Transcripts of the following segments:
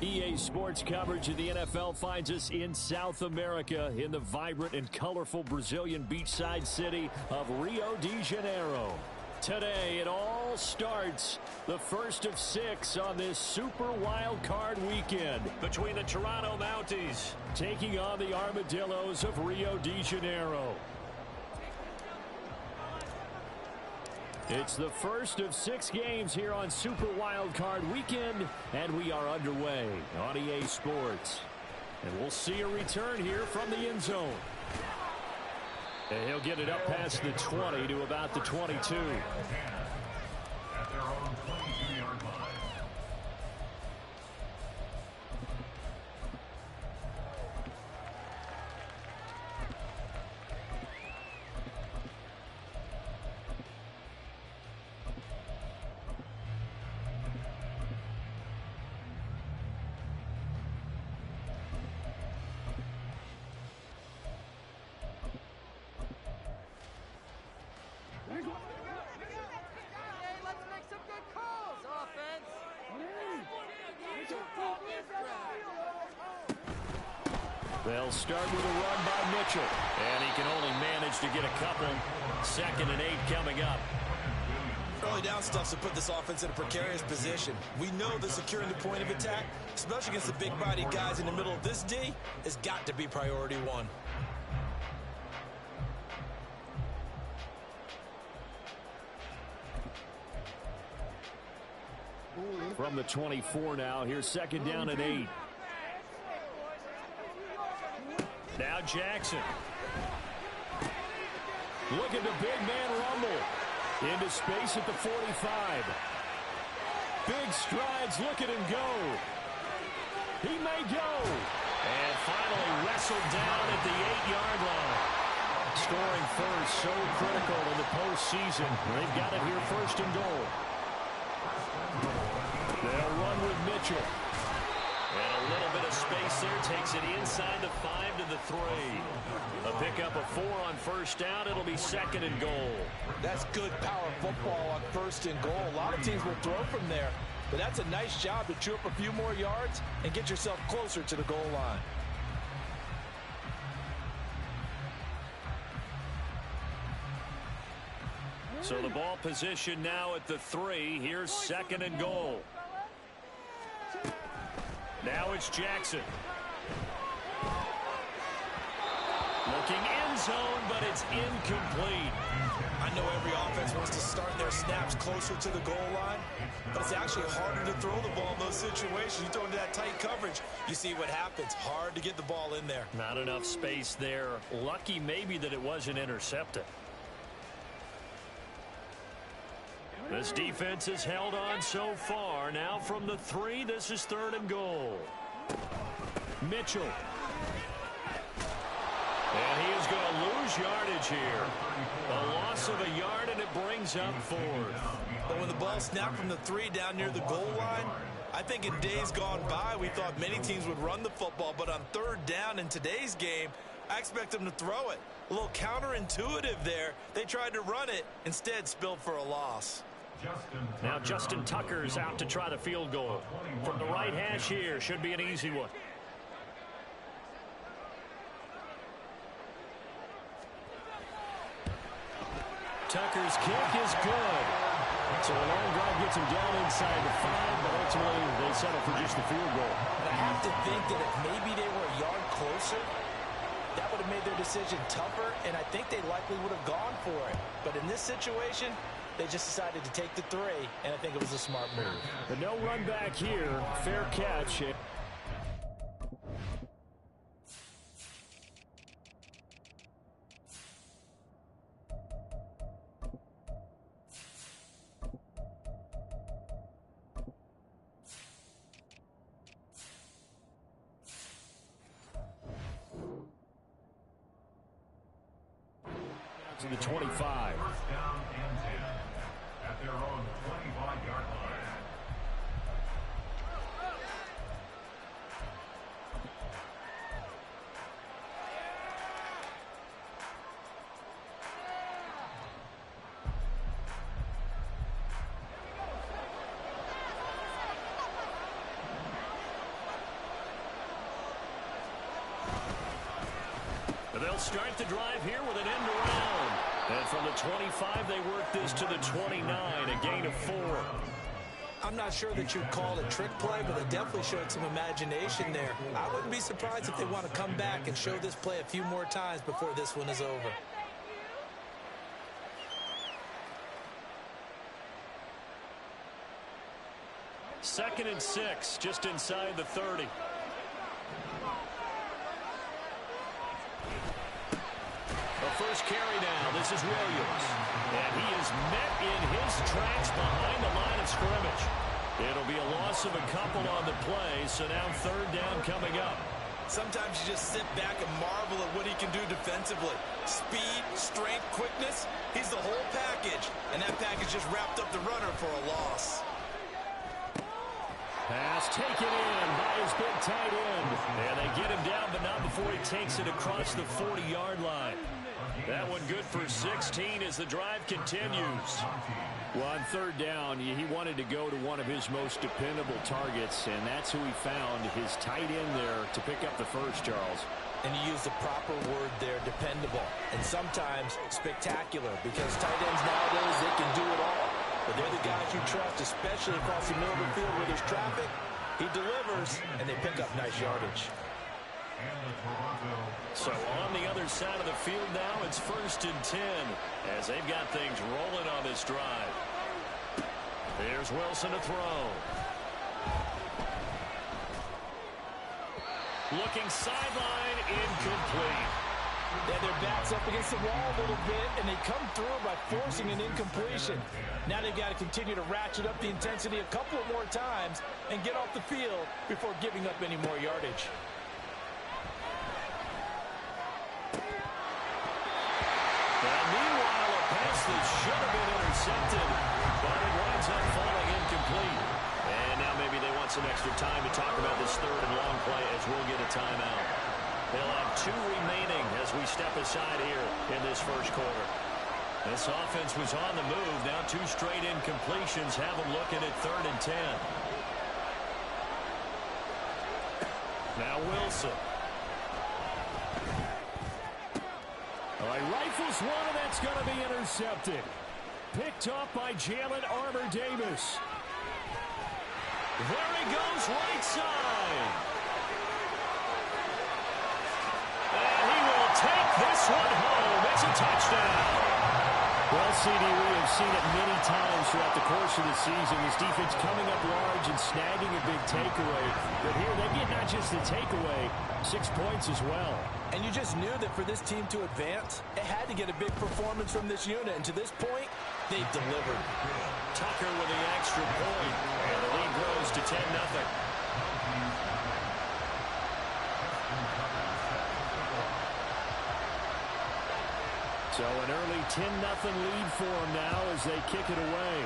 EA Sports coverage of the NFL finds us in South America in the vibrant and colorful Brazilian beachside city of Rio de Janeiro. Today, it all starts, the first of 6 on this Super Wildcard weekend between the Toronto Mounties taking on the Armadillos of Rio de Janeiro. It's the first of 6 games here on Super Wildcard Weekend, and we are underway on EA Sports. And we'll see a return here from the end zone. And he'll get it up past the 20 to about the 22. At their own 22-yard line. They'll start with a run by Mitchell, and he can only manage to get a couple. 2nd and 8 coming up. Early down stuff to put this offense in a precarious position. We know that securing the point of attack, especially against the big-bodied guys in the middle of this D, has got to be priority 1. From the 24 now, here's 2nd down and 8. Now Jackson. Look at the big man rumble. Into space at the 45. Big strides, look at him go. He may go. And finally wrestled down at the 8-yard line. Scoring first, so critical in the postseason. They've got it here 1st and goal. They'll run with Mitchell. And a little bit of space there takes it inside the 5 to the 3. A pickup of 4 on 1st down. It'll be 2nd and goal. That's good power football on 1st and goal. A lot of teams will throw from there, but that's a nice job to chew up a few more yards and get yourself closer to the goal line. So the ball position now at the 3. Here's 2nd and goal. Now it's Jackson. Looking end zone, but it's incomplete. I know every offense wants to start their snaps closer to the goal line, but it's actually harder to throw the ball in those situations. You throw into that tight coverage, you see what happens. Hard to get the ball in there. Not enough space there. Lucky maybe that it wasn't intercepted. This defense has held on so far. Now from the 3, this is 3rd and goal. Mitchell. And he is going to lose yardage here. A loss of a yard, and it brings up 4th. But when the ball snapped from the 3 down near the goal line, I think in days gone by, we thought many teams would run the football. But on 3rd down in today's game, I expect them to throw it. A little counterintuitive there. They tried to run it, instead spilled for a loss. Now Justin Tucker's out to try the field goal. From the right hash here, should be an easy one. Tucker's kick is good. So a long drive gets him down inside the 5, but ultimately they settle for just the field goal. And I have to think that if maybe they were a yard closer, that would have made their decision tougher, and I think they likely would have gone for it. But in this situation, they just decided to take the 3, and I think it was a smart move. But no run back here. Fair catch. To the 25. First down and 10 at their own 25-yard line. they'll start the drive here with an end around. And from the 25, they work this to the 29, a gain of 4. I'm not sure that you'd call it a trick play, but they definitely showed some imagination there. I wouldn't be surprised if they want to come back and show this play a few more times before this one is over. Second and 6, just inside the 30. The first carry now. This is Williams. And he is met in his tracks behind the line of scrimmage. It'll be a loss of a couple on the play, so now third down coming up. Sometimes you just sit back and marvel at what he can do defensively. Speed, strength, quickness, he's the whole package. And that package just wrapped up the runner for a loss. Pass taken in by his big tight end. And they get him down, but not before he takes it across the 40-yard line. That one good for 16 as the drive continues. Well, on third down, he wanted to go to one of his most dependable targets, and that's who he found, his tight end there, to pick up the first, Charles. And he used the proper word there, dependable, and sometimes spectacular, because tight ends nowadays, they can do it all. But they're the guys you trust, especially across the middle of the field where there's traffic. He delivers, and they pick up nice yardage. So on the other side of the field now, it's 1st and 10 as they've got things rolling on this drive. Here's Wilson to throw. Looking sideline, incomplete. Yeah, their back's up against the wall a little bit, and they come through by forcing an incompletion. Now they've got to continue to ratchet up the intensity a couple of more times and get off the field before giving up any more yardage. And meanwhile, a pass that should have been intercepted, but it winds up falling incomplete. And now maybe they want some extra time to talk about this third and long play as we'll get a timeout. They'll have 2 remaining as we step aside here in this first quarter. This offense was on the move. Now 2 straight incompletions have them looking at 3rd and 10. Now Wilson. All right, rifles one, and that's going to be intercepted. Picked up by Jalen Armour-Davis. There he goes, right side. And he will take this one home. It's a touchdown. Well, CD, we have seen it many times throughout the course of the season. This defense coming up large and snagging a big takeaway. But here they get not just the takeaway, 6 points as well. And you just knew that for this team to advance, it had to get a big performance from this unit. And to this point, they've delivered. Tucker with the extra point. And the lead grows to 10-0. So an early 10-0 lead for them now as they kick it away.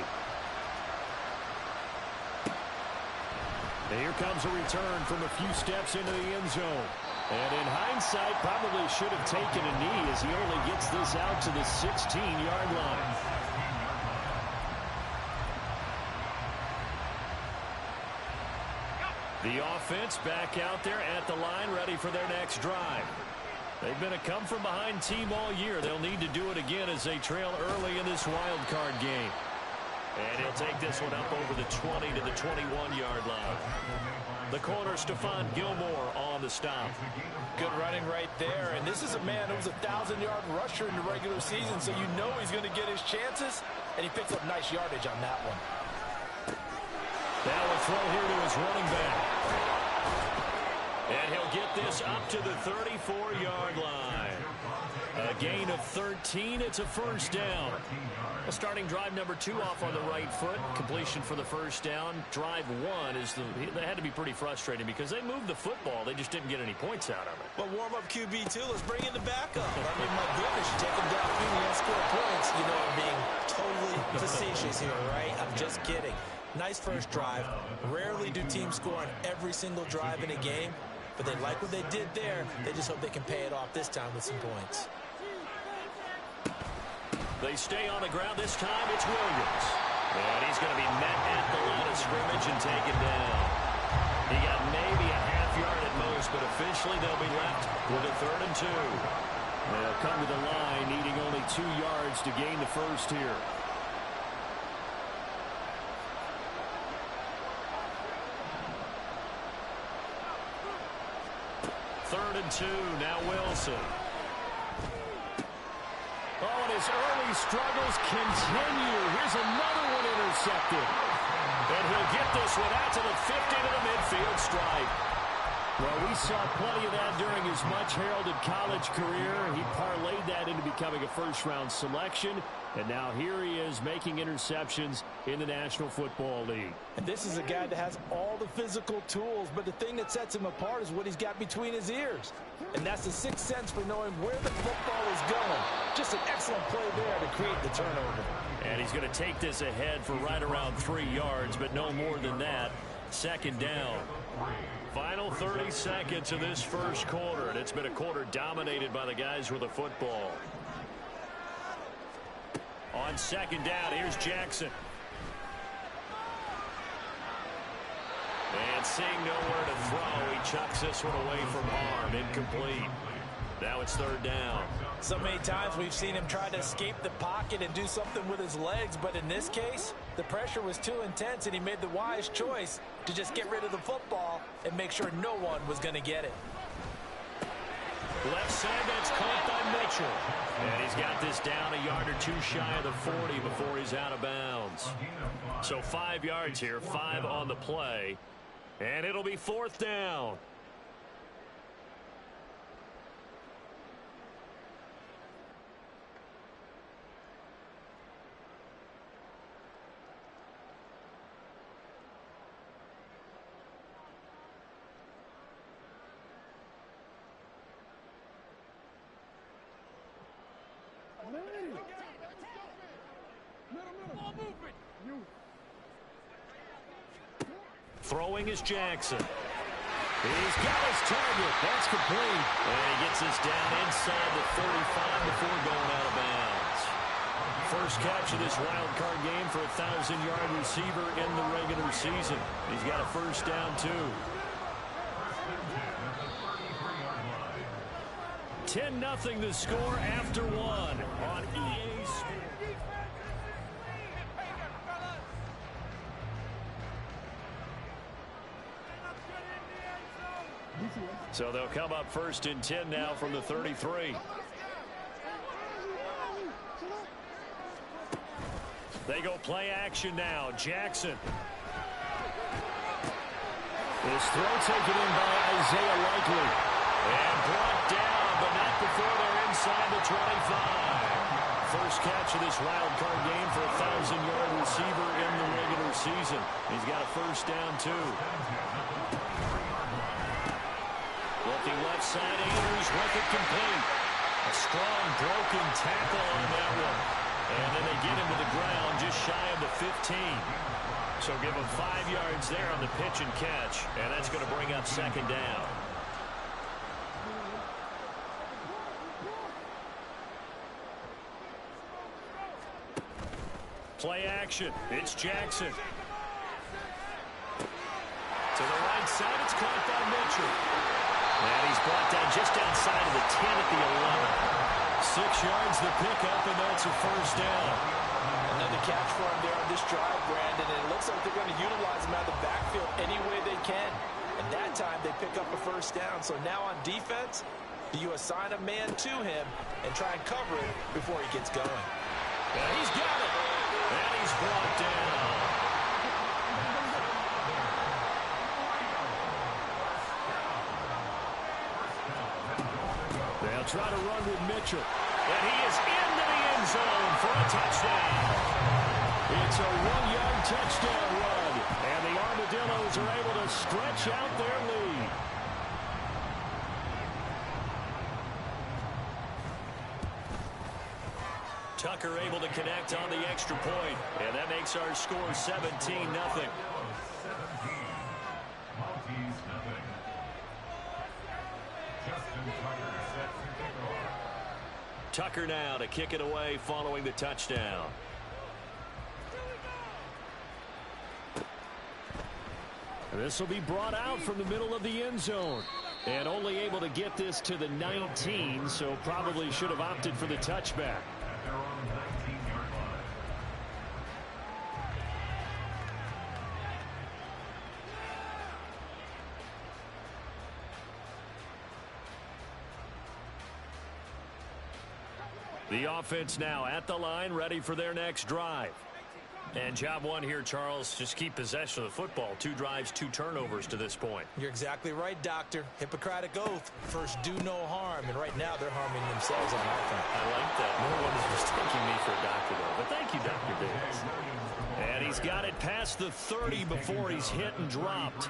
And here comes a return from a few steps into the end zone. And in hindsight, probably should have taken a knee as he only gets this out to the 16-yard line. The offense back out there at the line, ready for their next drive. They've been a come-from-behind team all year. They'll need to do it again as they trail early in this wild card game. And he'll take this one up over the 20 to the 21-yard line. The corner, Stephon Gilmore, on the stop. Good running right there. And this is a man who was a 1,000-yard rusher in the regular season, so you know he's going to get his chances. And he picks up nice yardage on that one. Now a throw here to his running back. And he'll get this up to the 34-yard line. A gain of 13. It's a first down. A starting drive number 2 off on the right foot. Completion for the first down. Drive 1 is they had to be pretty frustrating because they moved the football. They just didn't get any points out of it. Well, warm-up QB2. Let's bring in the backup. I mean, my goodness, you take them down 3 and score points. You know, I'm being totally facetious here, right? I'm just kidding. Nice first drive. Rarely do teams score on every single drive in a game. But they like what they did there. They just hope they can pay it off this time with some points. They stay on the ground this time. It's Williams. And he's going to be met at the line of scrimmage and taken down. He got maybe a half yard at most, but officially they'll be left with a 3rd and 2. They'll come to the line, needing only 2 yards to gain the first here. Third and 2, now Wilson. Oh, and his early struggles continue. Here's another one intercepted. And he'll get this one out to the 50 to the midfield stripe. Well, we saw plenty of that during his much-heralded college career. He parlayed that into becoming a first-round selection. And now here he is making interceptions in the National Football League. And this is a guy that has all the physical tools, but the thing that sets him apart is what he's got between his ears. And that's the sixth sense for knowing where the football is going. Just an excellent play there to create the turnover. And he's going to take this ahead for right around 3 yards, but no more than that. Second down. Final 30 seconds of this first quarter, and it's been a quarter dominated by the guys with the football. On second down, here's Jackson. And seeing nowhere to throw, he chucks this one away from harm. Incomplete. Now it's third down. So many times we've seen him try to escape the pocket and do something with his legs, but in this case, the pressure was too intense, and he made the wise choice to just get rid of the football and make sure no one was going to get it. Left side, that's caught by Mitchell. And he's got this down a yard or 2 shy of the 40 before he's out of bounds. So 5 yards here, 5 on the play. And it'll be fourth down. Throwing is Jackson. He's got his target. That's complete. And he gets this down inside the 35 before going out of bounds. First catch of this wild card game for a 1,000-yard receiver in the regular season. He's got a first down, too. 10-0 the score after one on EA Sports. So they'll come up first and 10 now from the 33. They go play action now. Jackson. This throw taken in by Isaiah Likely. And brought down, but not before they're inside the 25. First catch of this wild card game for a 1,000-yard receiver in the regular season. He's got a first down, too. Looking left side, Andrews with it complete. A strong broken tackle on that one. And then they get him to the ground just shy of the 15. So give him 5 yards there on the pitch and catch. And that's going to bring up second down. Play action. It's Jackson. To the right side, it's caught by Mitchell. And he's brought down just outside of the 10 at the 11. 6 yards the pickup, and that's a first down. Another catch for him there on this drive, Brandon, and it looks like they're going to utilize him out of the backfield any way they can. And that time they pick up a first down. So now on defense, do you assign a man to him and try and cover it before he gets going? And he's got it. And he's brought down. They'll try to run with Mitchell. And he is into the end zone for a touchdown. It's a 1-yard touchdown run. And the Armadillos are able to stretch out their lead. Tucker able to connect on the extra point. And that makes our score 17-0. Tucker now to kick it away following the touchdown. This will be brought out from the middle of the end zone. And only able to get this to the 19, so probably should have opted for the touchback. At their own 19-yard line. The offense now at the line, ready for their next drive. And job one here, Charles, just keep possession of the football. 2 drives, 2 turnovers to this point. You're exactly right, Doctor. Hippocratic oath. First, do no harm. And right now, they're harming themselves on offense. I like that. No one is mistaking me for a doctor, though. But thank you, Dr. Davis. And he's got it past the 30 before he's hit and dropped.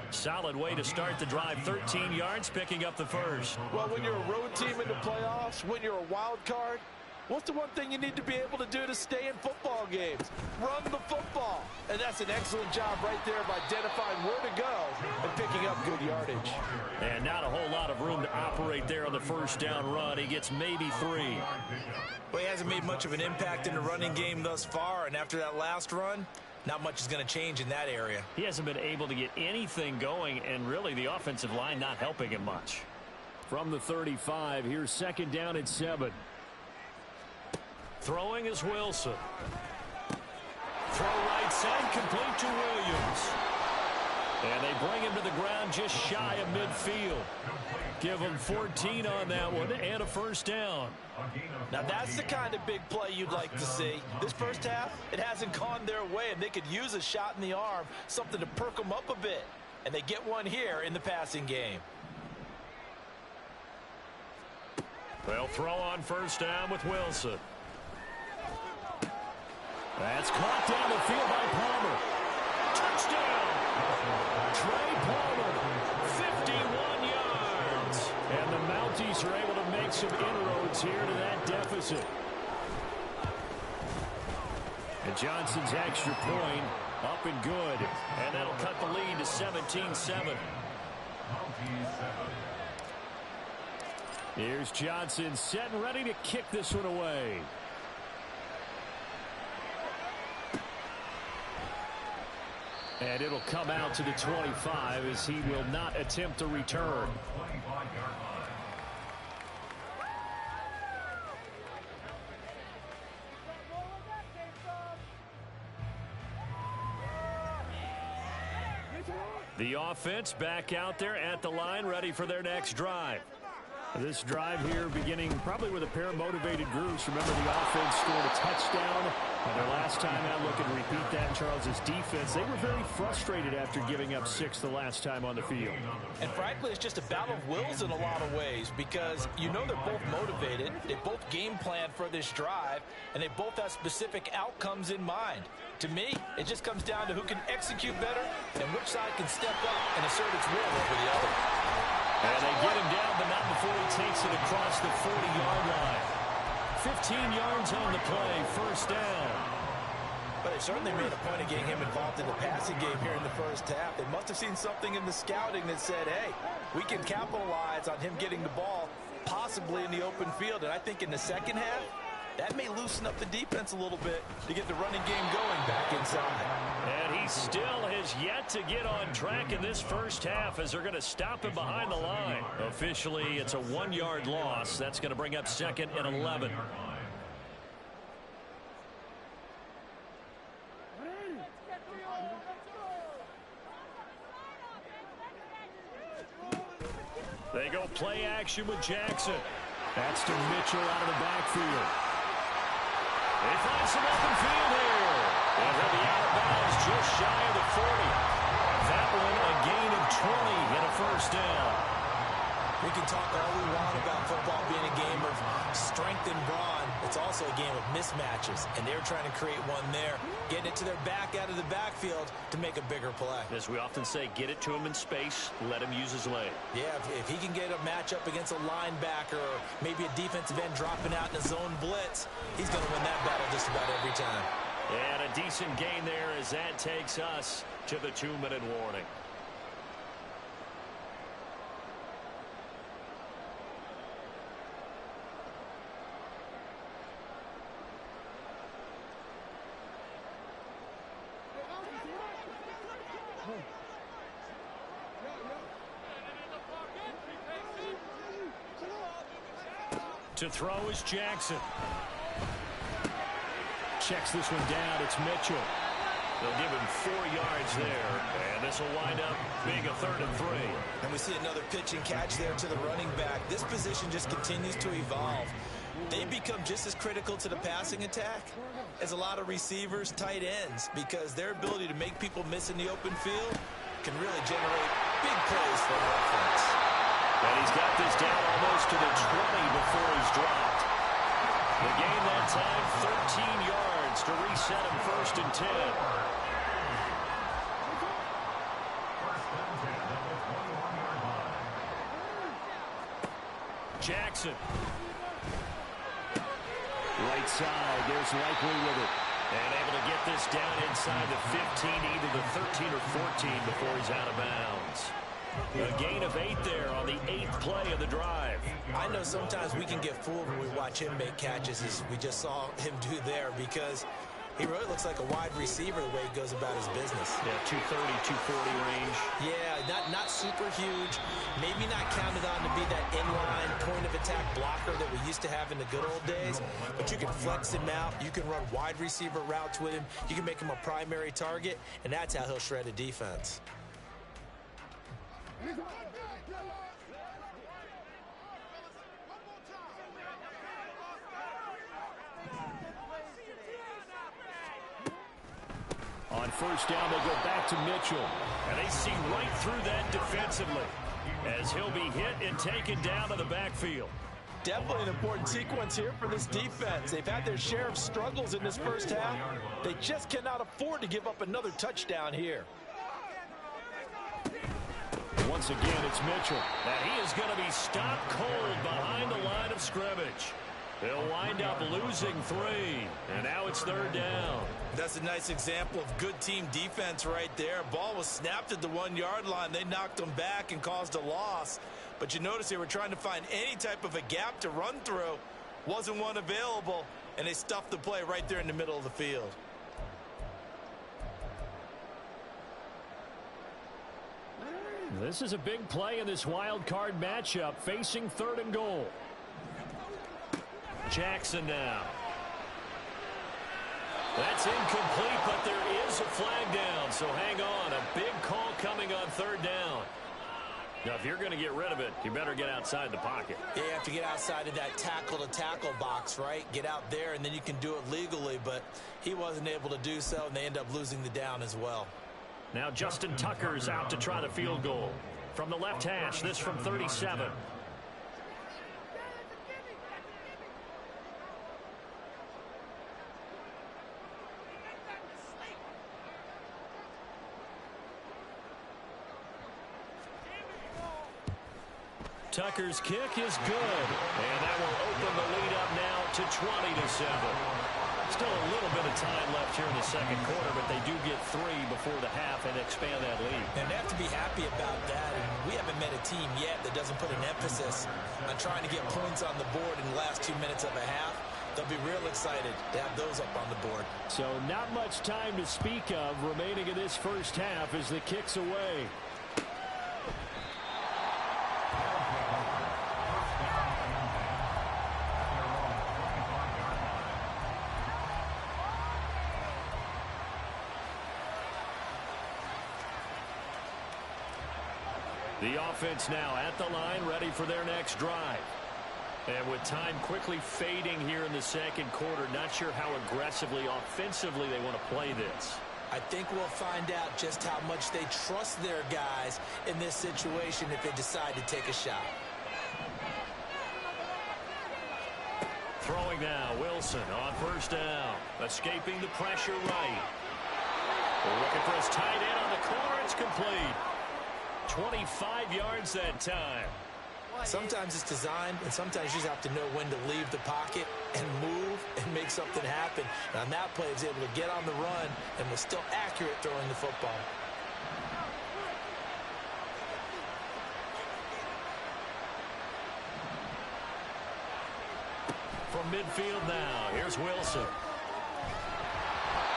Solid way to start the drive. 13 yards, picking up the first. Well, when you're a road team in the playoffs, when you're a wild card, what's the one thing you need to be able to do to stay in football games? Run the football. And that's an excellent job right there of identifying where to go and picking up good yardage. And not a whole lot of room to operate there on the first down run. He gets maybe 3. Well, he hasn't made much of an impact in the running game thus far. And after that last run, not much is going to change in that area. He hasn't been able to get anything going, and really the offensive line not helping him much. From the 35, here's second down at 7. Throwing is Wilson. Throw right side, complete to Williams. And they bring him to the ground just shy of midfield. Give him 14 on that one and a first down. Now that's the kind of big play you'd like to see. This first half, it hasn't gone their way, and they could use a shot in the arm, something to perk them up a bit. And they get one here in the passing game. They'll throw on first down with Wilson. That's caught down the field by Palmer. Touchdown! Trey Palmer, 51 yards. And the Mounties are able to make some inroads here to that deficit. And Johnson's extra point up and good. And that'll cut the lead to 17-7. Here's Johnson set and ready to kick this one away. And it'll come out to the 25 as he will not attempt to return. The offense back out there at the line, ready for their next drive. This drive here beginning probably with a pair of motivated groups. Remember, the offense scored a touchdown. And their last time out, look and repeat that, Charles' defense. They were very frustrated after giving up 6 the last time on the field. And frankly, it's just a battle of wills in a lot of ways because you know they're both motivated. They both game plan for this drive, and they both have specific outcomes in mind. To me, it just comes down to who can execute better and which side can step up and assert its will over the other. And they get him down, but not before he takes it across the 40-yard line. 15 yards on the play, first down. But they certainly made a point of getting him involved in the passing game here in the first half. They must have seen something in the scouting that said, hey, we can capitalize on him getting the ball possibly in the open field. And I think in the second half, that may loosen up the defense a little bit to get the running game going back inside. And he still has yet to get on track in this first half as they're going to stop him behind the line. Officially, it's a 1-yard loss. That's going to bring up second and 11. They go play action with Jackson. That's to Mitchell out of the backfield. They find some open field here. And he'll be out of bounds just shy of the 40. That one a gain of 20 and a first down. We can talk all we want about football being a game of strength and brawn. It's also a game of mismatches, and they're trying to create one there, getting it to their back out of the backfield to make a bigger play. As we often say, get it to him in space, let him use his leg. Yeah, if he can get a matchup against a linebacker or maybe a defensive end dropping out in a zone blitz, he's going to win that battle just about every time. And a decent gain there as that takes us to the 2-minute warning. To throw is Jackson. Checks this one down. It's Mitchell. They'll give him 4 yards there, and this will wind up being a 3rd and 3. And we see another pitch and catch there to the running back. This position just continues to evolve. They become just as critical to the passing attack as a lot of receivers, tight ends, because their ability to make people miss in the open field can really generate big plays for the offense. And he's got this down almost to the 20 before he's dropped. The gain that time, 13 yards to reset him 1st and 10. Jackson. Right side, there's Likely with it. And able to get this down inside the 15, either the 13 or 14 before he's out of bounds. A gain of 8 there on the 8th play of the drive. I know sometimes we can get fooled when we watch him make catches, as we just saw him do there, because he really looks like a wide receiver the way he goes about his business. Yeah, 230, 240 range. Yeah, not super huge. Maybe not counted on to be that inline point-of-attack blocker that we used to have in the good old days. But you can flex him out. You can run wide receiver routes with him. You can make him a primary target, and that's how he'll shred a defense. On 1st down, they'll go back to Mitchell. And they see right through that defensively as he'll be hit and taken down to the backfield. Definitely an important sequence here for this defense. They've had their share of struggles in this first half. They just cannot afford to give up another touchdown here. Once again, it's Mitchell. And he is going to be stopped cold behind the line of scrimmage. They'll wind up losing 3, and now it's 3rd down. That's a nice example of good team defense right there. Ball was snapped at the 1-yard line. They knocked them back and caused a loss. But you notice they were trying to find any type of a gap to run through. Wasn't one available, and they stuffed the play right there in the middle of the field. This is a big play in this wild card matchup, facing 3rd and goal. Jackson now. That's incomplete, but there is a flag down, so hang on. A big call coming on 3rd down. Now, if you're going to get rid of it, you better get outside the pocket. Yeah, you have to get outside of that tackle-to-tackle box, right? Get out there, and then you can do it legally, but he wasn't able to do so, and they end up losing the down as well. Now Justin Tucker's out to try the field goal. From the left hash, this from 37. Tucker's kick is good. And that will open the lead up now to 20-7. Still a little bit of time left here in the second quarter, but they do get 3 before the half and expand that lead. And they have to be happy about that. And we haven't met a team yet that doesn't put an emphasis on trying to get points on the board in the last 2 minutes of a half. They'll be real excited to have those up on the board. So not much time to speak of remaining in this first half as the kick's away. The offense now at the line, ready for their next drive. And with time quickly fading here in the second quarter, not sure how aggressively, offensively they want to play this. I think we'll find out just how much they trust their guys in this situation if they decide to take a shot. Throwing now, Wilson on 1st down. Escaping the pressure right. Looking for his tight end on the corner. It's complete. 25 yards that time. Sometimes it's designed, and sometimes you just have to know when to leave the pocket and move and make something happen. And on that play, he was able to get on the run and was still accurate throwing the football. From midfield now, here's Wilson.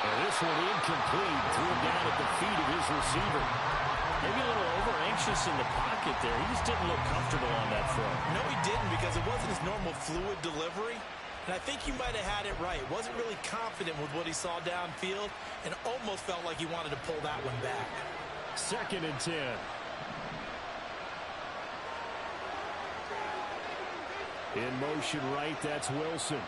And this one incomplete, threw it down at the feet of his receiver. Maybe a little over-anxious in the pocket there. He just didn't look comfortable on that throw. No, he didn't, because it wasn't his normal fluid delivery. And I think he might have had it right. Wasn't really confident with what he saw downfield and almost felt like he wanted to pull that one back. 2nd and 10. In motion right, that's Wilson.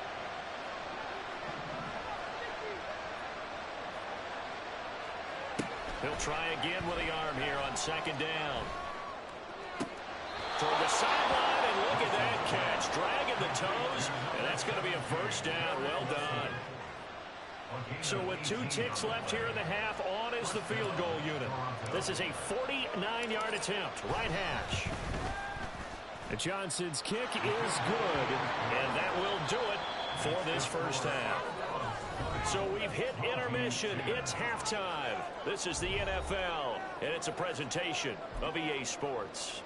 He'll try again with the arm here on 2nd down. Toward the sideline, and look at that catch. Dragging the toes, and that's going to be a 1st down. Well done. So with 2 ticks left here in the half, on is the field goal unit. This is a 49-yard attempt, right hash. Johnson's kick is good, and that will do it for this 1st half. So we've hit intermission. It's halftime. This is the NFL, and it's a presentation of EA Sports.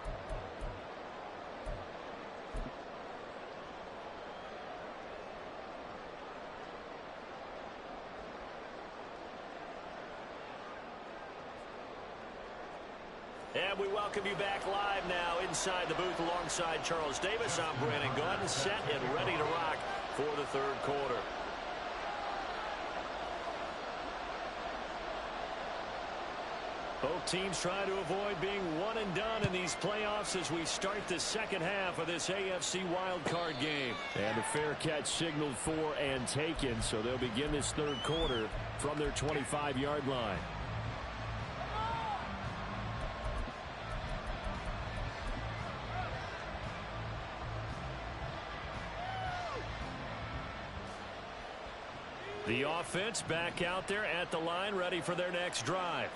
And we welcome you back live now inside the booth alongside Charles Davis. I'm Brandon Gaudin, set and ready to rock for the 3rd quarter. both teams trying to avoid being one and done in these playoffs as we start the 2nd half of this AFC Wildcard game. And a fair catch signaled for and taken, so they'll begin this 3rd quarter from their 25-yard line. The offense back out there at the line, ready for their next drive.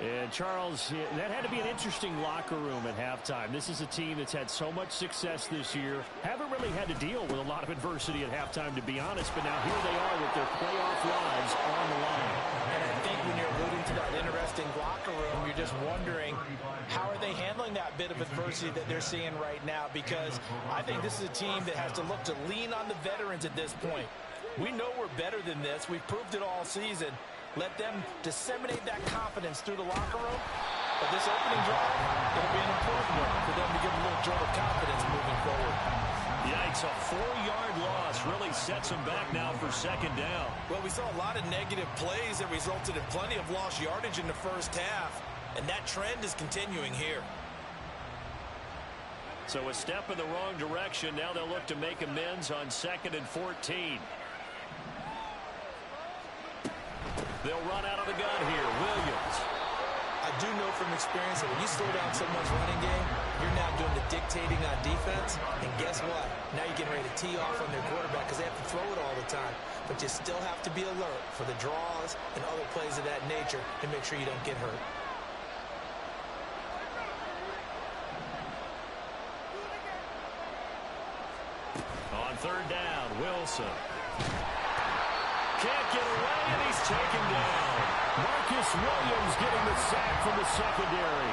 And Charles, that had to be an interesting locker room at halftime. This is a team that's had so much success this year. Haven't really had to deal with a lot of adversity at halftime, to be honest. But now here they are with their playoff lives on the line. And I think when you're alluding to that interesting locker room, you're just wondering, how are they handling that bit of adversity that they're seeing right now? Because I think this is a team that has to look to lean on the veterans at this point. We know we're better than this. We've proved it all season. Let them disseminate that confidence through the locker room. But this opening drive, it'll be an important one for them to give a little jolt of confidence moving forward. Yikes, a 4-yard loss really sets them back now for 2nd down. Well, we saw a lot of negative plays that resulted in plenty of lost yardage in the 1st half. And that trend is continuing here. So a step in the wrong direction. Now they'll look to make amends on 2nd and 14. They'll run out of the gun here. Williams. I do know from experience that when you slow down someone's running game, you're now doing the dictating on defense. And guess what? Now you're getting ready to tee off on their quarterback because they have to throw it all the time. But you still have to be alert for the draws and other plays of that nature to make sure you don't get hurt. On 3rd down, Wilson. Can't get away, and he's taken down. Marcus Williams getting the sack from the secondary.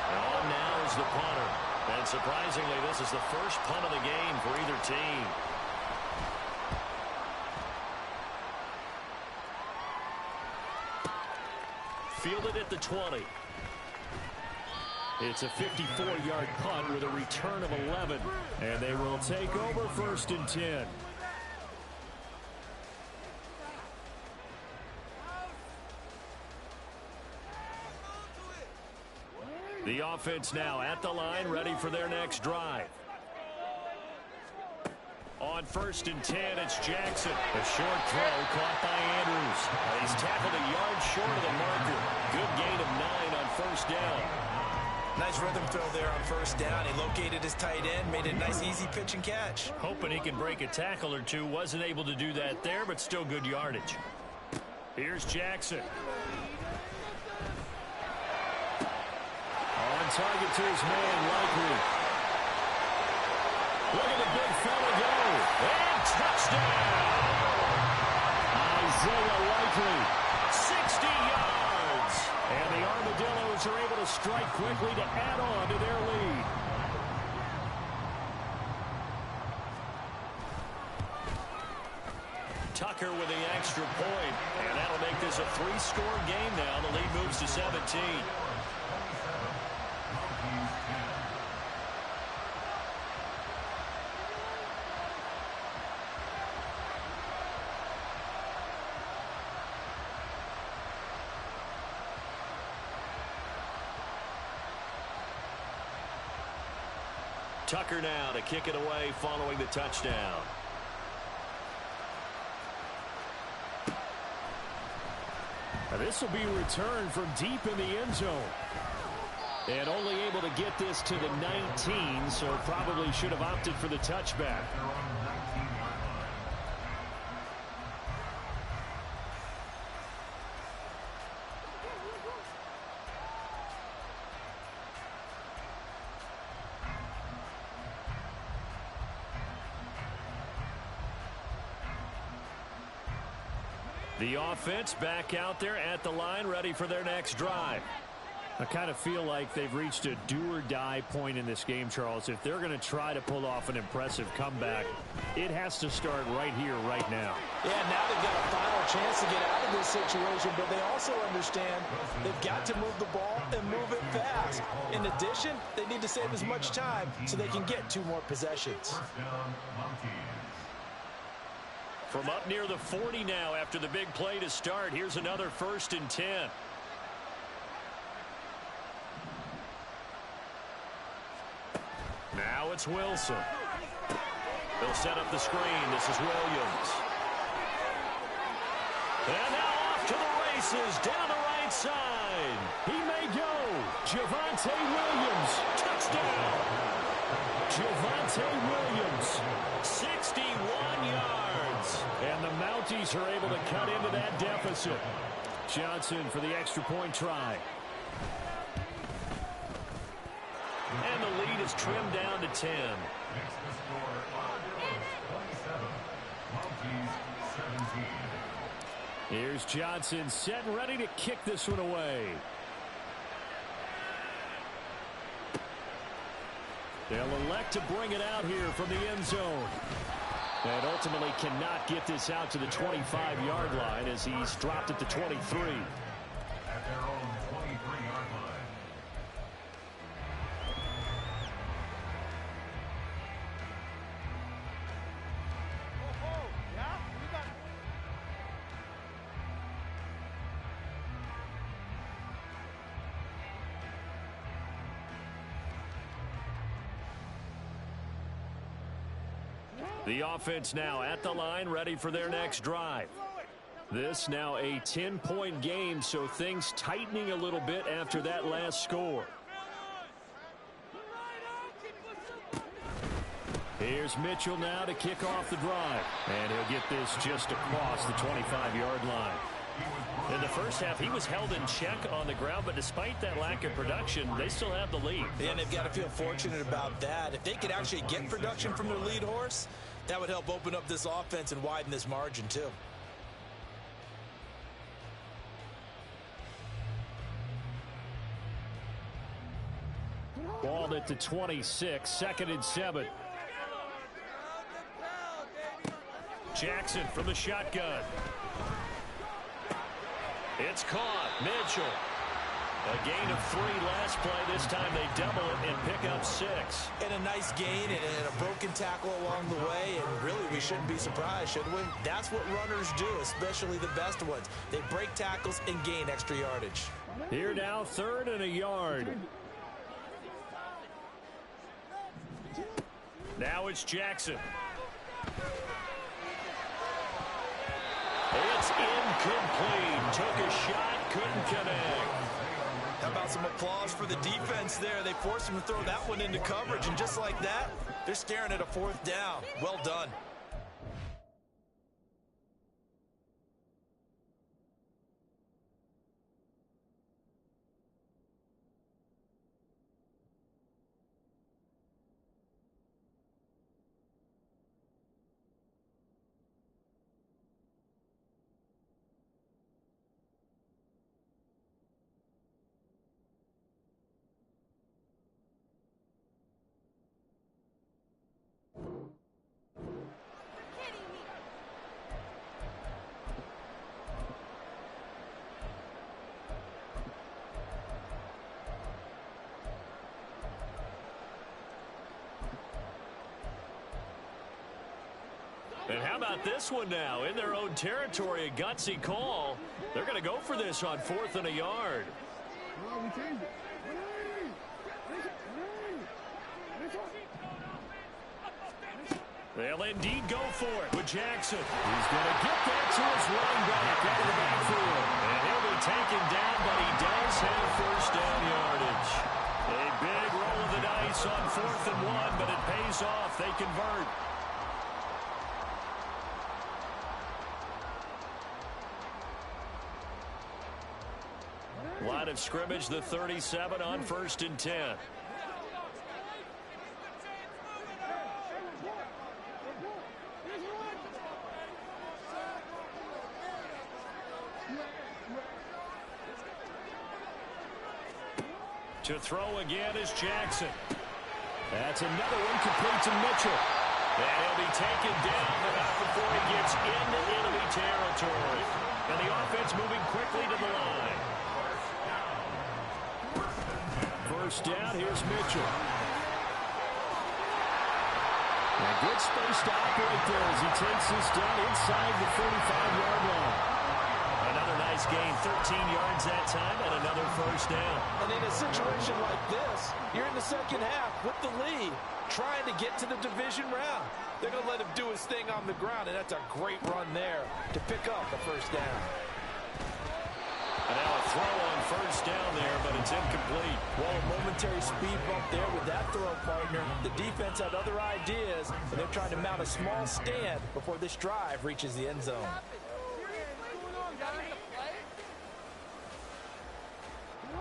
And on now is the punter. And surprisingly, this is the first punt of the game for either team. Fielded at the 20. It's a 54-yard punt with a return of 11. And they will take over 1st and 10. The offense now at the line, ready for their next drive. On 1st and 10, it's Jackson. A short throw caught by Andrews. He's tackled a yard short of the marker. Good gain of 9 on 1st down. Nice rhythm throw there on 1st down. He located his tight end, made a nice easy pitch and catch. Hoping he can break a tackle or two. Wasn't able to do that there, but still good yardage. Here's Jackson. On target to his man, Likely. Look at the big fella go. And touchdown! Isaiah Likely. 60 yards! And the Armadillos are able to strike quickly to add on to their lead. Tucker with the extra point. And that'll make this a 3-score game now. The lead moves to 17. Tucker now to kick it away following the touchdown. Now this will be returned from deep in the end zone. And only able to get this to the 19, so probably should have opted for the touchback. The offense back out there at the line, ready for their next drive. I kind of feel like they've reached a do-or-die point in this game, Charles. If they're going to try to pull off an impressive comeback, it has to start right here, right now. Yeah, now they've got a final chance to get out of this situation, but they also understand they've got to move the ball and move it fast. In addition, they need to save as much time so they can get 2 more possessions. From up near the 40 now after the big play to start, here's another 1st and 10. Now it's Wilson. They'll set up the screen. This is Williams. And now off to the races down the right side. He may go. Javonte Williams. Touchdown. Javonte Williams. 61 yards. And the Mounties are able to cut into that deficit. Johnson for the extra point try. And the lead is trimmed down to 10. Here's Johnson set and ready to kick this one away. They'll elect to bring it out here from the end zone. And ultimately cannot get this out to the 25-yard line as he's dropped at the 23. At their own 23-yard line. The offense now at the line, ready for their next drive. This now a 10-point game, so things tightening a little bit after that last score. Here's Mitchell now to kick off the drive. And he'll get this just across the 25-yard line. In the first half, he was held in check on the ground, but despite that lack of production, they still have the lead. And they've got to feel fortunate about that. If they could actually get production from their lead horse, that would help open up this offense and widen this margin too. Ball at the 26, 2nd and 7. Jackson from the shotgun. It's caught. Mitchell. A gain of 3 last play. This time they double it and pick up 6. And a nice gain and a broken tackle along the way. And really, we shouldn't be surprised, should we? That's what runners do, especially the best ones. They break tackles and gain extra yardage. Here now, 3rd and a yard. Now it's Jackson. It's incomplete. Took a shot, couldn't connect. How about some applause for the defense there? They forced him to throw that one into coverage, and just like that, they're staring at a 4th down. Well done. And how about this one now? In their own territory, a gutsy call. They're going to go for this on 4th and a yard. They'll indeed go for it with Jackson. He's going to get that to his running back out of the backfield. And he'll be taken down, but he does have first down yardage. A big roll of the dice on 4th and 1, but it pays off. They convert. Line of scrimmage, the 37 on 1st and 10. To throw again is Jackson. That's another one complete to Mitchell. And he'll be taken down, but not before he gets into enemy territory. And the offense moving quickly to the line. First down, here's Mitchell. And good space to operate there as he takes this down inside the 45-yard line. Another nice gain, 13 yards that time, and another first down. And in a situation like this, you're in the second half with the lead, trying to get to the division round. They're going to let him do his thing on the ground, and that's a great run there to pick up the first down. And now a throw on first down there, but it's incomplete. Well, a momentary speed bump there with that throw, partner. The defense had other ideas, and they're trying to mount a small stand before this drive reaches the end zone.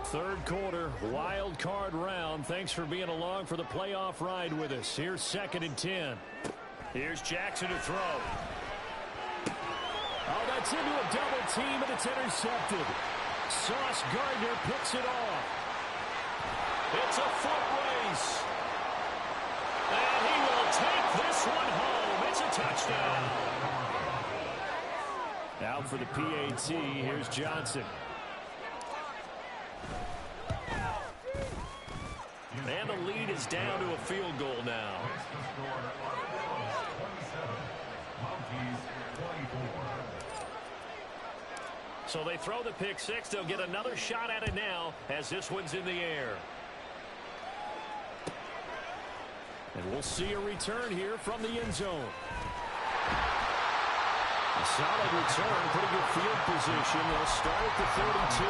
Third quarter, wild card round. Thanks for being along for the playoff ride with us. Here's 2nd and 10. Here's Jackson to throw. Oh, that's into a double team, and it's intercepted. Sauce Gardner picks it off. It's a foot race. And he will take this one home. It's a touchdown. Out for the PAT, here's Johnson. And the lead is down to a field goal now. So they throw the pick six. They'll get another shot at it now as this one's in the air. And we'll see a return here from the end zone. A solid return, pretty good field position. They'll start at the 32.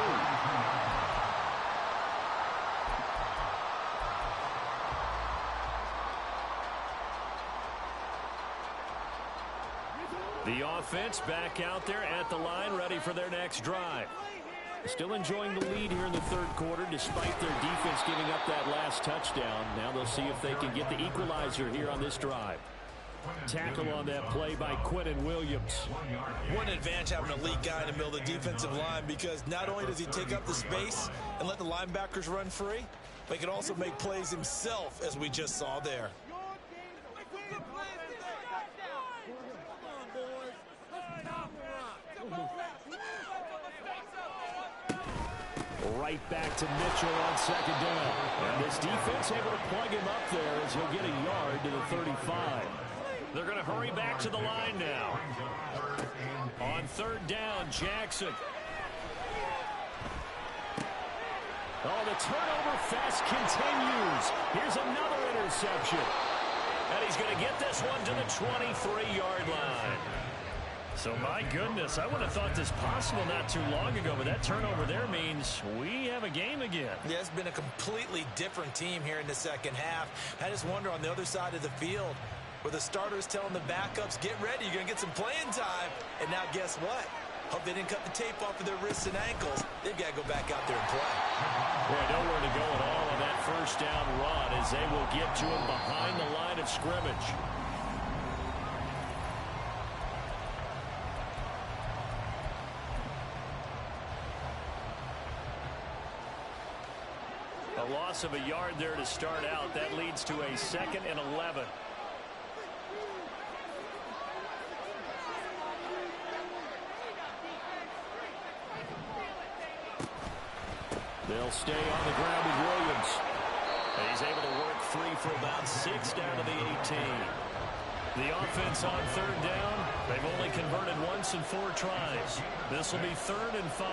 The offense back out there at the line, ready for their next drive. Still enjoying the lead here in the third quarter, despite their defense giving up that last touchdown. Now they'll see if they can get the equalizer here on this drive. Tackle on that play by Quentin Williams. One advantage having a lead guy in the middle of the defensive line, because not only does he take up the space and let the linebackers run free, but he can also make plays himself, as we just saw there. Right back to Mitchell on 2nd down. And this defense able to plug him up there as he'll get a yard to the 35. They're going to hurry back to the line now. On 3rd down, Jackson. Oh, the turnover fest continues. Here's another interception. And he's going to get this one to the 23-yard line. So, my goodness, I would have thought this possible not too long ago, but that turnover there means we have a game again. Yeah, it's been a completely different team here in the second half. I just wonder on the other side of the field, where the starters telling the backups, get ready, you're going to get some playing time. And now guess what? Hope they didn't cut the tape off of their wrists and ankles. They've got to go back out there and play. Yeah, nowhere to go at all on that first down run as they will get to him behind the line of scrimmage. A loss of a yard there to start out. That leads to a 2nd and 11. They'll stay on the ground with Williams. And he's able to work free for about 6 down to the 18. The offense on 3rd down, they've only converted once in 4 tries. This will be 3rd and 5.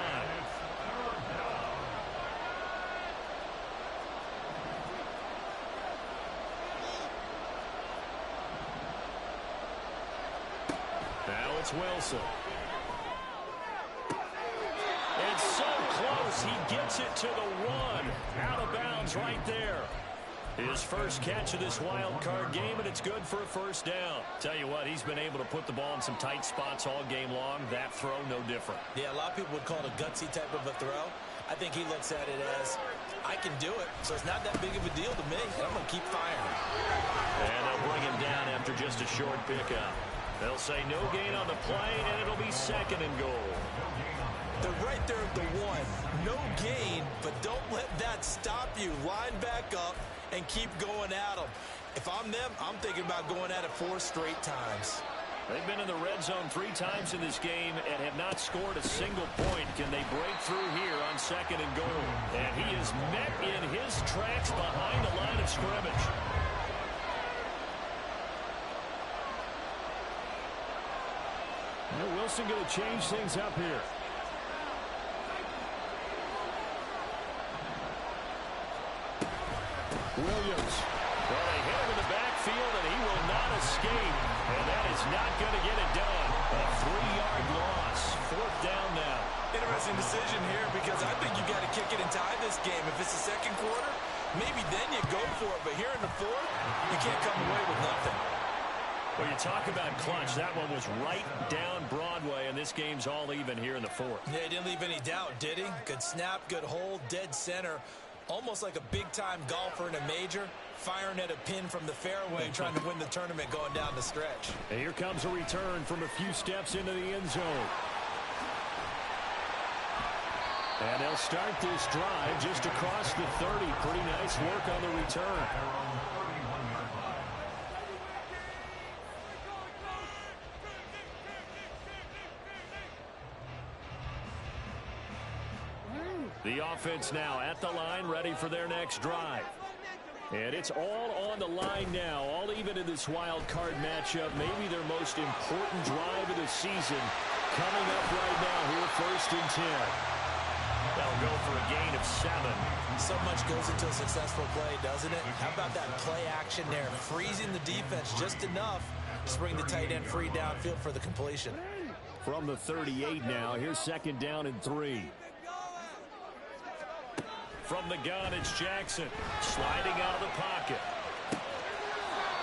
Now it's Wilson. It's so close. He gets it to the 1. Out of bounds right there. His first catch of this wild card game, and it's good for a first down. Tell you what, he's been able to put the ball in some tight spots all game long. That throw, no different. Yeah, a lot of people would call it a gutsy type of a throw. I think he looks at it as, I can do it, so it's not that big of a deal to me. I'm going to keep firing. And they'll bring him down after just a short pickup. They'll say no gain on the play, and it'll be 2nd and goal. They're right there at the 1. No gain, but don't let that stop you. Line back up and keep going at them. If I'm them, I'm thinking about going at it 4 straight times. They've been in the red zone 3 times in this game and have not scored a single point. Can they break through here on 2nd and goal? And he is met in his tracks behind the line of scrimmage. Now Wilson going to change things up here. Williams. Well, they hit him in the backfield, and he will not escape. And that is not going to get it done. A 3-yard loss. 4th down now. Interesting decision here because I think you've got to kick it and tie this game. If it's the 2nd quarter, maybe then you go for it. But here in the 4th, you can't come away with nothing. Well, you talk about clutch. That one was right down Broadway, and this game's all even here in the 4th. Yeah, he didn't leave any doubt, did he? Good snap, good hold, dead center. Almost like a big-time golfer in a major, firing at a pin from the fairway, trying to win the tournament going down the stretch. And here comes a return from a few steps into the end zone. And they'll start this drive just across the 30. Pretty nice work on the return. The offense now at the line, ready for their next drive. And it's all on the line now, all even in this wild card matchup. Maybe their most important drive of the season coming up right now here, 1st and 10. They'll go for a gain of 7. So much goes into a successful play, doesn't it? How about that play action there, freezing the defense just enough to bring the tight end free downfield for the completion. From the 38 now, here's 2nd down and 3. From the gun, it's Jackson sliding out of the pocket.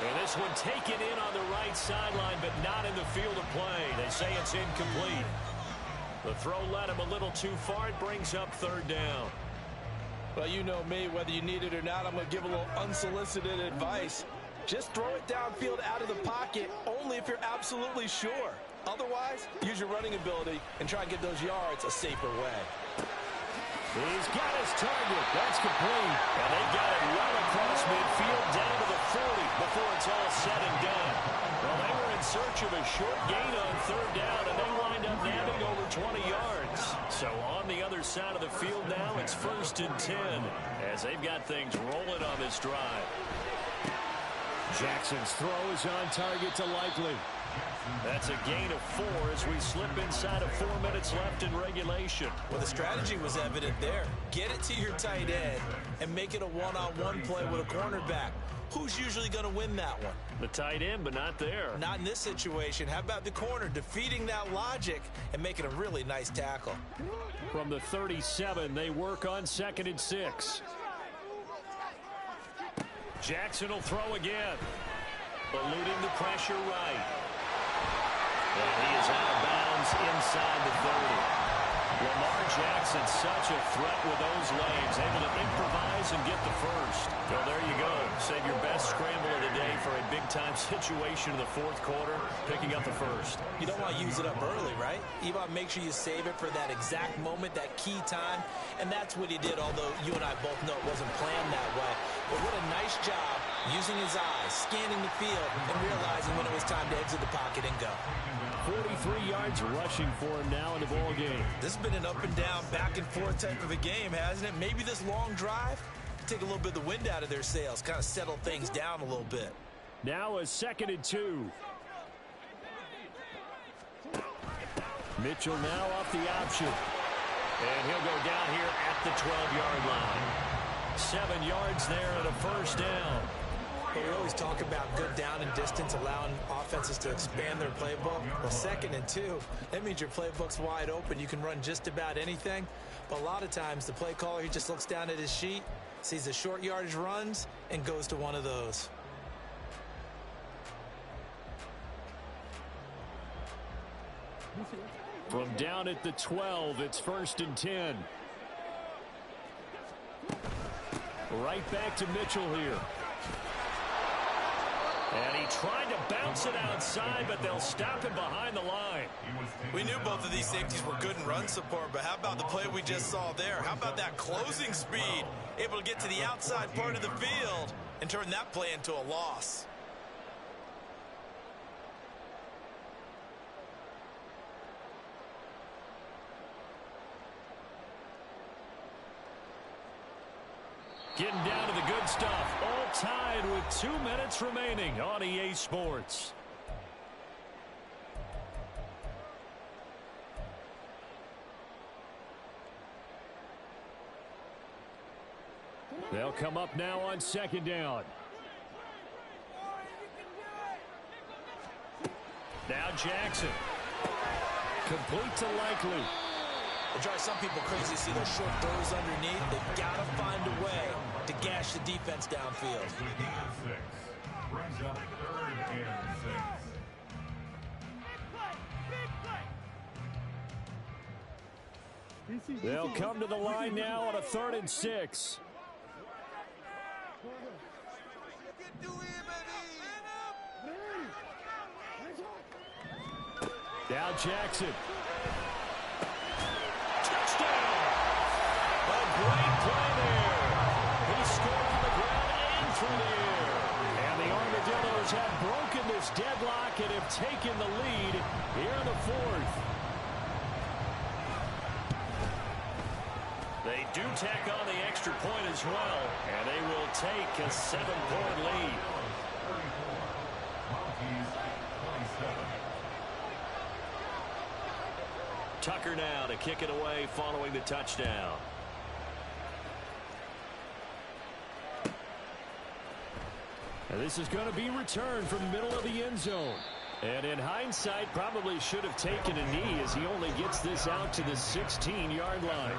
And this one taken in on the right sideline, but not in the field of play. They say it's incomplete. The throw led him a little too far. It brings up 3rd down. Well, you know me, whether you need it or not, I'm going to give a little unsolicited advice. Just throw it downfield out of the pocket only if you're absolutely sure. Otherwise, use your running ability and try and get those yards a safer way. He's got his target. That's complete. And they got it well across midfield down to the 40 before it's all said and done. Well, they were in search of a short gain on 3rd down, and they wind up nabbing over 20 yards. So on the other side of the field now, it's 1st and 10 as they've got things rolling on this drive. Jackson's throw is on target to Likely. That's a gain of 4 as we slip inside of 4 minutes left in regulation. Well, the strategy was evident there. Get it to your tight end and make it a one-on-one play with a cornerback. Who's usually going to win that one? The tight end, but not there. Not in this situation. How about the corner defeating that logic and making a really nice tackle? From the 37, they work on 2nd and 6. Jackson will throw again. Eluding the pressure right. And he is out of bounds inside the 30. Lamar Jackson, such a threat with those legs, able to improvise and get the first. Well, there you go. Save your best scramble of the day for a big-time situation in the 4th quarter, picking up the first. You don't want to use it up early, right? You want to make sure you save it for that exact moment, that key time, and that's what he did, although you and I both know it wasn't planned that way. But what a nice job using his eyes, scanning the field, and realizing when it was time to exit the pocket and go. 43 yards rushing for him now in the ball game. This has been an up and down, back and forth type of a game, hasn't it? Maybe this long drive take a little bit of the wind out of their sails, kind of settle things down a little bit. Now a 2nd and 2. Mitchell now off the option. And he'll go down here at the 12-yard line. 7 yards there and a first down. But we always talk about good down and distance, allowing offenses to expand their playbook. Well, 2nd and 2, that means your playbook's wide open. You can run just about anything. But a lot of times, the play caller, he just looks down at his sheet, sees the short yardage runs, and goes to one of those. From down at the 12, it's 1st and 10. Right back to Mitchell here. And he tried to bounce it outside, but they'll stop him behind the line. We knew both of these safeties were good in run support, but how about the play we just saw there? How about that closing speed? Able to get to the outside part of the field and turn that play into a loss. Getting down to the good stuff. All tied with 2 minutes remaining on EA Sports. They'll come up now on 2nd down. Now Jackson. Complete to Likely. It drives some people crazy to see those short throws underneath. They've got to find a way to gash the defense downfield. Brings up 3rd and 6. They'll come to the line now on a 3rd and 6. Now Jackson. Touchdown! A great play there. He scored on the ground and through the air. And the Armadillos have broken this deadlock and have taken the lead here in the 4th. They do tack on the extra point as well, and they will take a 7-point lead. 27. Tucker now to kick it away following the touchdown. And this is going to be returned from the middle of the end zone. And in hindsight, probably should have taken a knee as he only gets this out to the 16-yard line.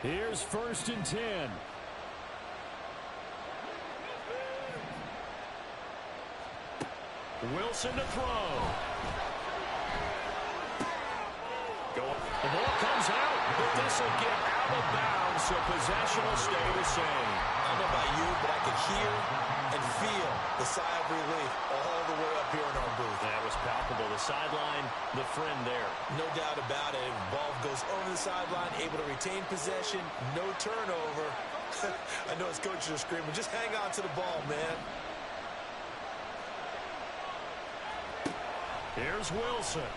Here's 1st and 10. Wilson to throw. The ball comes out, but this will get out of bounds, so possession will stay the same. I don't know about you, but I could hear and feel the sigh of relief all the way up here in our booth. That was palpable. The sideline, the friend there. No doubt about it. Ball goes over the sideline, able to retain possession, no turnover. I know his coaches are screaming, just hang on to the ball, man. Here's Wilson.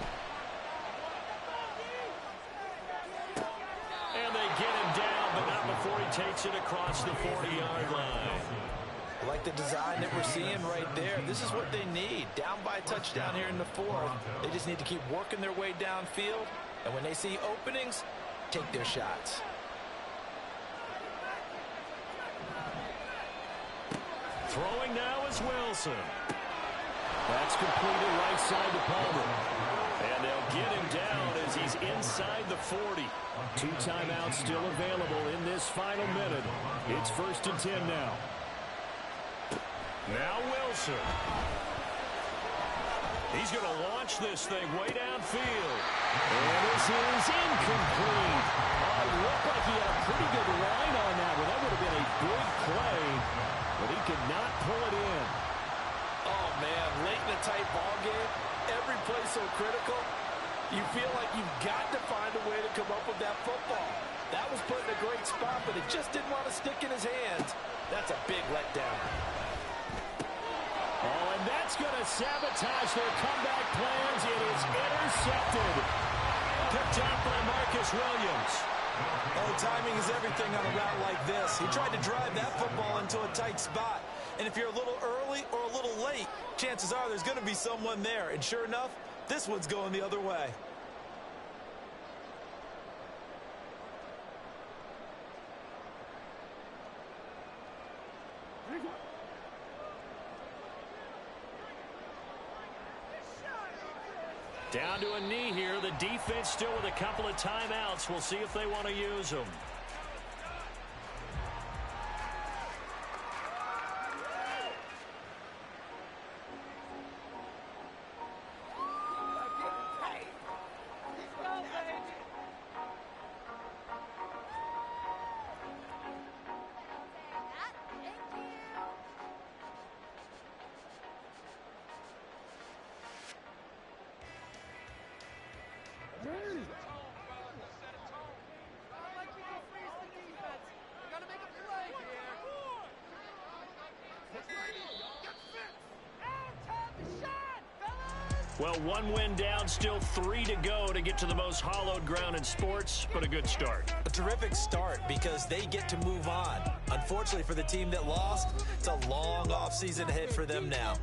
And they get him down, but not before he takes it across the 40-yard line. I like the design that we're seeing right there. This is what they need. Down by a touchdown here in the 4th. They just need to keep working their way downfield. And when they see openings, take their shots. Throwing now is Wilson. That's completed right side to Palmer. And they'll get him down as he's inside the 40. 2 timeouts still available in this final minute. It's 1st and 10 now. Now Wilson. He's going to launch this thing way downfield. And this is incomplete. It looked like he had a pretty good line on that one. That would have been a big play, but he could not pull it in. Oh, man, late in a tight ball game, every play so critical, you feel like you've got to find a way to come up with that football. That was put in a great spot, but it just didn't want to stick in his hands. That's a big letdown. Oh, and that's going to sabotage their comeback plans. It is intercepted. Picked up by Marcus Williams. Oh, timing is everything on a route like this. He tried to drive that football into a tight spot. And if you're a little early or a little late, chances are there's going to be someone there. And sure enough, this one's going the other way. Down to a knee here. The defense still with a couple of timeouts. We'll see if they want to use them. Well, one win down, still 3 to go to get to the most hallowed ground in sports, but a good start. A terrific start because they get to move on. Unfortunately for the team that lost, it's a long offseason ahead for them now.